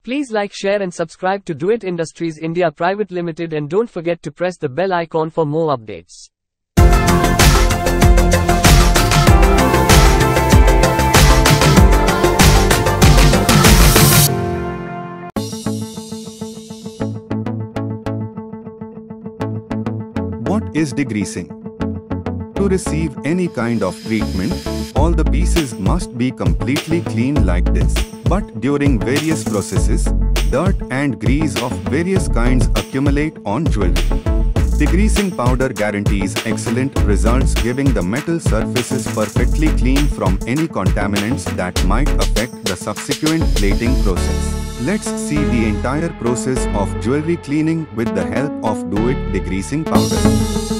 Please like, share and subscribe to Doit Industries India Private Limited and don't forget to press the bell icon for more updates. What is degreasing? To receive any kind of treatment, all the pieces must be completely clean like this. But during various processes, dirt and grease of various kinds accumulate on jewelry. Degreasing powder guarantees excellent results, giving the metal surfaces perfectly clean from any contaminants that might affect the subsequent plating process. Let's see the entire process of jewelry cleaning with the help of Doit degreasing powder.